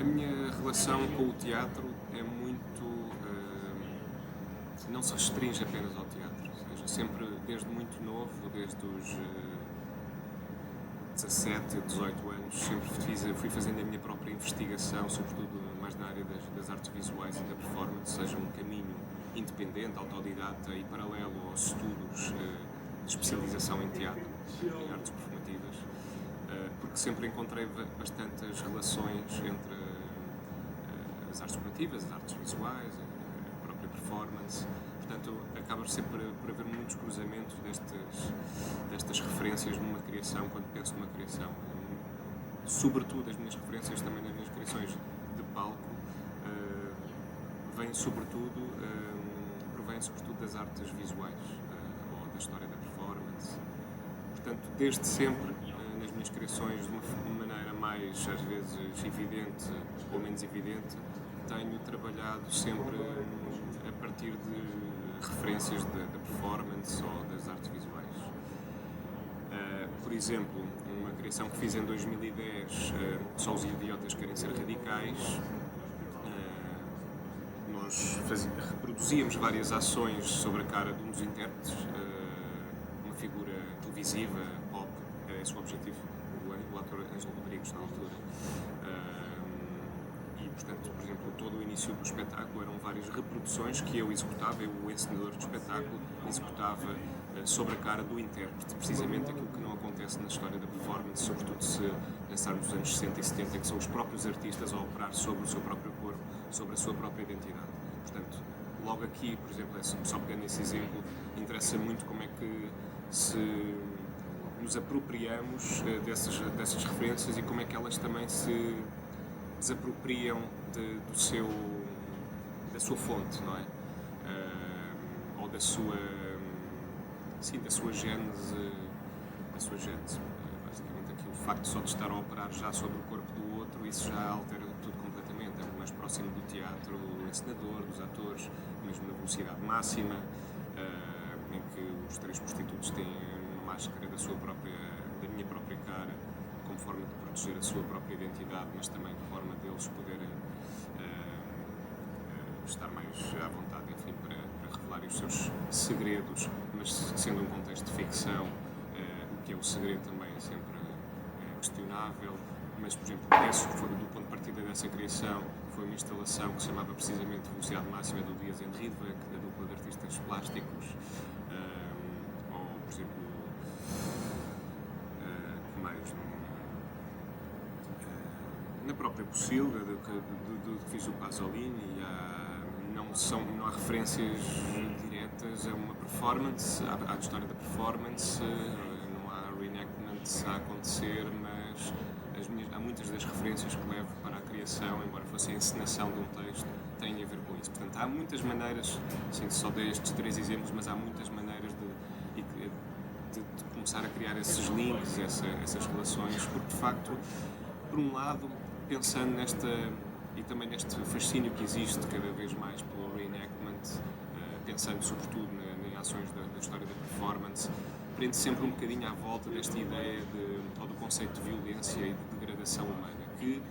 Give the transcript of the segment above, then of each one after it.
A minha relação com o teatro é muito. Não se restringe apenas ao teatro. Ou seja, sempre, desde muito novo, desde os 17, 18 anos, sempre fui fazendo a minha própria investigação, sobretudo mais na área das artes visuais e da performance, seja um caminho independente, autodidata e paralelo aos estudos de especialização em teatro, em artes performativas, porque sempre encontrei bastantes relações entre as artes performativas, as artes visuais, a própria performance. Portanto, acaba sempre por haver muitos cruzamentos destas referências numa criação, quando penso numa criação. Sobretudo as minhas referências também nas minhas criações de palco provêm sobretudo das artes visuais ou da história da performance. Portanto, desde sempre, nas minhas criações, de uma maneira mais, às vezes, evidente ou menos evidente, tenho trabalhado sempre a partir de referências da performance ou das artes visuais. Por exemplo, uma criação que fiz em 2010, Só os Idiotas Querem Ser Radicais, nós reproduzíamos várias ações sobre a cara de um dos intérpretes, uma figura televisiva, pop, era esse o objetivo do ator Ângelo Rodrigues na altura. E, portanto, por exemplo, todo o início do espetáculo eram várias reproduções que eu executava, o encenador do espetáculo, executava sobre a cara do intérprete, precisamente aquilo que não acontece na história da performance, sobretudo se pensarmos nos anos 60 e 70, que são os próprios artistas a operar sobre o seu próprio corpo, sobre a sua própria identidade. Portanto, logo aqui, por exemplo, só pegando nesse exemplo, interessa muito como é que se nos apropriamos dessas referências e como é que elas também se desapropriam da sua fonte, não é? Ou da sua gênese, basicamente aqui o facto só de estar a operar já sobre o corpo do outro, isso já altera tudo completamente, é mais próximo do teatro, do encenador, dos atores, mesmo na velocidade máxima, em que os três prostitutos têm uma máscara da minha própria cara, como forma de proteger a sua própria identidade, mas também de forma deles poderem estar mais à vontade, enfim, para revelarem os seus segredos, mas sendo um contexto de ficção, o que é o segredo também é sempre questionável. Mas, por exemplo, do ponto de partida dessa criação, foi uma instalação que se chamava precisamente Velocidade Máxima, do Dias and Rydberg, da dupla de artistas plásticos, ou, por exemplo, que mais? Na própria Pocilga, do que fiz o Pasolini, não há referências diretas a uma performance, à história da performance, não há reenactments a acontecer, mas há muitas das referências que levo para a criação, embora fosse a encenação de um texto, têm a ver com isso. Portanto, há muitas maneiras, assim, só dei estes 3 exemplos, mas há muitas maneiras de começar a criar esses links, essas relações, porque de facto, por um lado, pensando e também neste fascínio que existe cada vez mais pelo reenactment, pensando sobretudo em ações da história da performance, prende sempre um bocadinho à volta desta ideia ou do conceito de violência e de degradação humana, que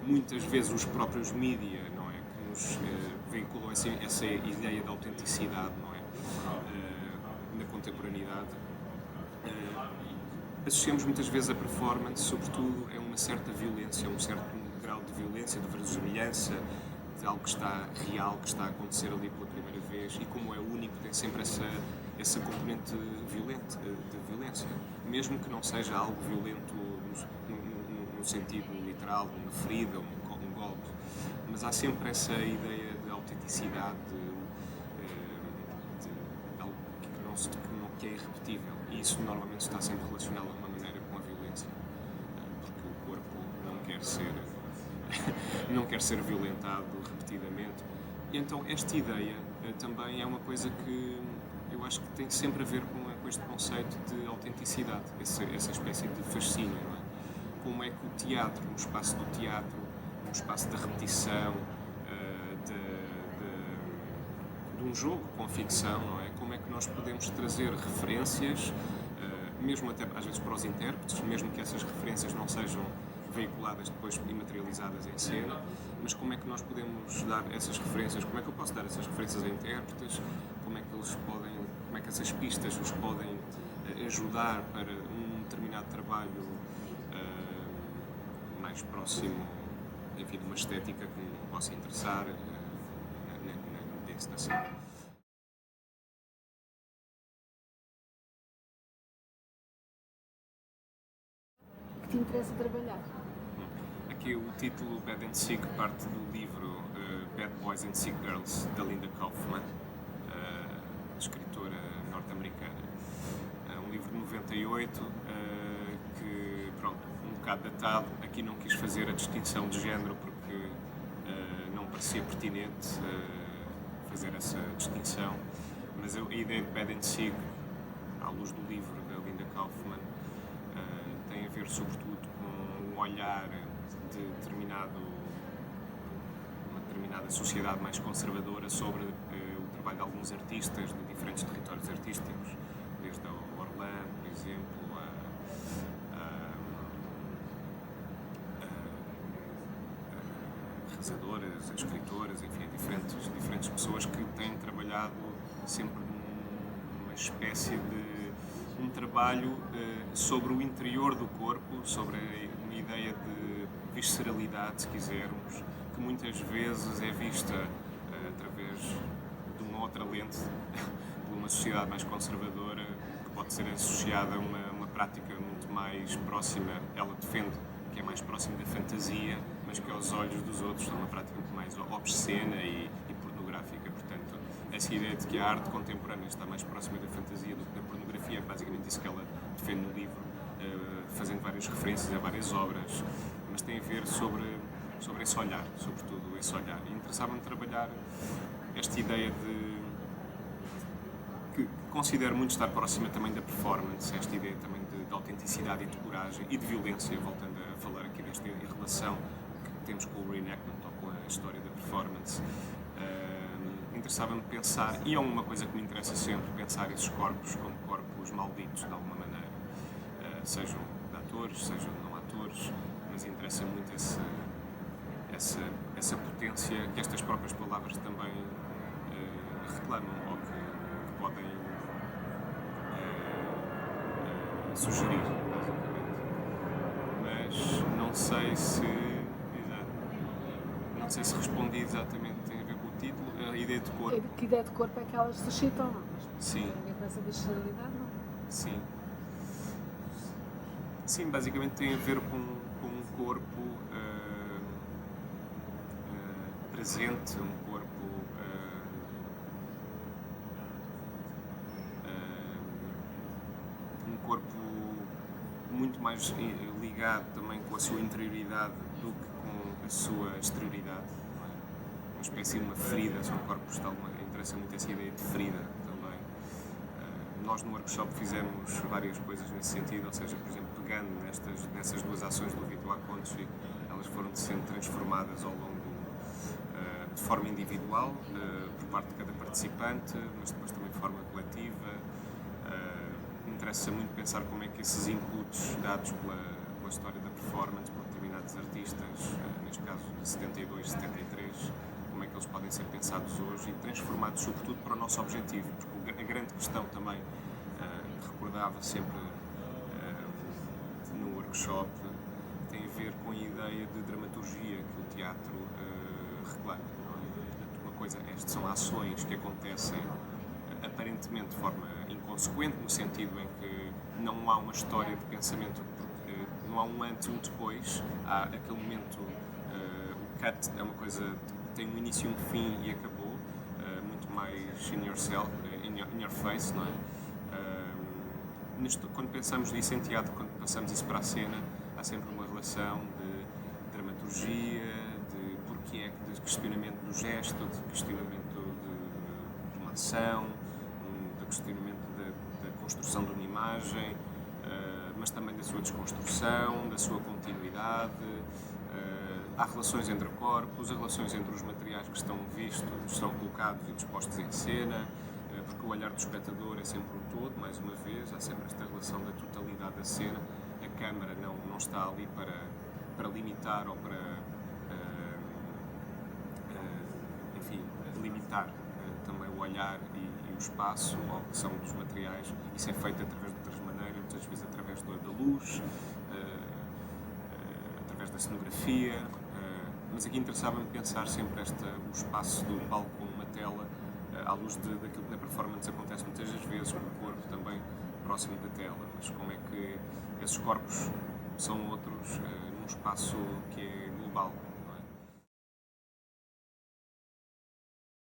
muitas vezes os próprios mídia, não é, que nos veiculam essa ideia de autenticidade, não é, na contemporaneidade, associamos muitas vezes a performance, sobretudo, a uma certa violência, a um certo grau de violência, de verossimilhança, de algo que está real, que está a acontecer ali pela primeira vez, e como é único, tem sempre essa componente de violência, mesmo que não seja algo violento no sentido literal, uma ferida, um golpe, mas há sempre essa ideia de autenticidade, de algo que é irrepetível, e isso normalmente está sempre relacionado de uma maneira com a violência, porque o corpo não quer ser violentado repetidamente. E então esta ideia também é uma coisa que eu acho que tem sempre a ver com este conceito de autenticidade, essa espécie de fascínio, não é? Como é que o teatro, no espaço do teatro, no espaço da repetição, de um jogo com a ficção, não é? Como é que nós podemos trazer referências, mesmo até às vezes para os intérpretes, mesmo que essas referências não sejam veiculadas depois e materializadas em cena, mas como é que nós podemos dar essas referências, como é que eu posso dar essas referências a intérpretes, como é que essas pistas os podem ajudar para um determinado trabalho mais próximo, enfim, de uma estética que me possa interessar na encenação. Que te interessa trabalhar? Aqui o título Bad and Sick parte do livro Bad Boys and Sick Girls, da Linda Kaufman, escritora norte-americana. Um livro de 98 que, pronto, um bocado datado. Aqui não quis fazer a distinção de género porque não parecia pertinente fazer essa distinção, mas a ideia de Bad and Sick, à luz do livro da Linda Kaufman, tem a ver sobretudo com um olhar de uma determinada sociedade mais conservadora sobre o trabalho de alguns artistas de diferentes territórios artísticos, desde a Orlã, por exemplo, a realizadoras, a escritoras, enfim, a diferentes pessoas que têm trabalhado sempre numa espécie de um trabalho sobre o interior do corpo, sobre uma ideia de visceralidade, se quisermos, que muitas vezes é vista através de uma outra lente, de uma sociedade mais conservadora, que pode ser associada a uma prática muito mais próxima, ela defende que é mais próxima da fantasia, mas que aos olhos dos outros é uma prática muito mais obscena e pornográfica. Portanto, essa ideia de que a arte contemporânea está mais próxima da fantasia do que da pornografia é basicamente isso que ela defende no livro, fazendo várias referências a várias obras, mas tem a ver sobre esse olhar, sobretudo esse olhar. E interessava-me trabalhar esta ideia que considero muito estar próxima também da performance, esta ideia também de autenticidade e de coragem e de violência, voltando a falar aqui desta relação que temos com o reenactment ou com a história da performance. Interessava-me pensar, e é uma coisa que me interessa sempre, pensar esses corpos como corpos malditos, de alguma maneira. Sejam de atores, sejam de não atores, mas interessa muito essa potência que estas próprias palavras também reclamam, ou que podem sugerir, basicamente. Mas não sei se respondi exatamente, tem a ver com o título, a ideia de corpo. Que ideia de corpo é que elas suscitam, não? Sim. Tem a ver com essa visceralidade, não? Sim. Sim, basicamente tem a ver com um corpo presente, um corpo muito mais ligado também com a sua interioridade do que com a sua exterioridade. Não é? Uma espécie de uma ferida, são corpos, interessa muito essa ideia de ferida também. Nós no workshop fizemos várias coisas nesse sentido, ou seja, por exemplo, pegando nessas duas ações do Virtual Country, elas foram sendo transformadas ao longo de forma individual, por parte de cada participante, mas depois também de forma coletiva. Interessa muito pensar como é que esses inputs dados pela história da performance por determinados artistas, neste caso de 72, 73, como é que eles podem ser pensados hoje e transformados sobretudo para o nosso objetivo, porque a grande questão também, recordava sempre no workshop, tem a ver com a ideia de dramaturgia que o teatro reclama. Portanto, uma coisa, estas são ações que acontecem aparentemente de forma inconsequente, no sentido em que não há uma história de pensamento, não há um antes e um depois, há aquele momento, o cut é uma coisa que tem um início e um fim e acabou, muito mais in yourself, in your face, não é? Quando pensamos nisso em teatro, quando passamos isso para a cena, há sempre uma relação de dramaturgia, de porquê, de questionamento do gesto, de questionamento de uma ação, de questionamento da construção de uma imagem, mas também da sua desconstrução, da sua continuidade. Há relações entre corpos, há relações entre os materiais que estão vistos, estão colocados e dispostos em cena, porque o olhar do espectador é sempre um todo, mais uma vez, há sempre esta relação da totalidade da cena. A câmara não está ali para para limitar ou para, enfim, limitar também o olhar e o espaço, ou a opção dos materiais. Isso é feito através de outras maneiras, muitas vezes através da luz, através da cenografia, mas aqui interessava-me pensar sempre o espaço do palco como uma tela, à luz daquilo que na performance acontece muitas das vezes, com o corpo também próximo da tela, mas como é que esses corpos são outros num espaço que é global.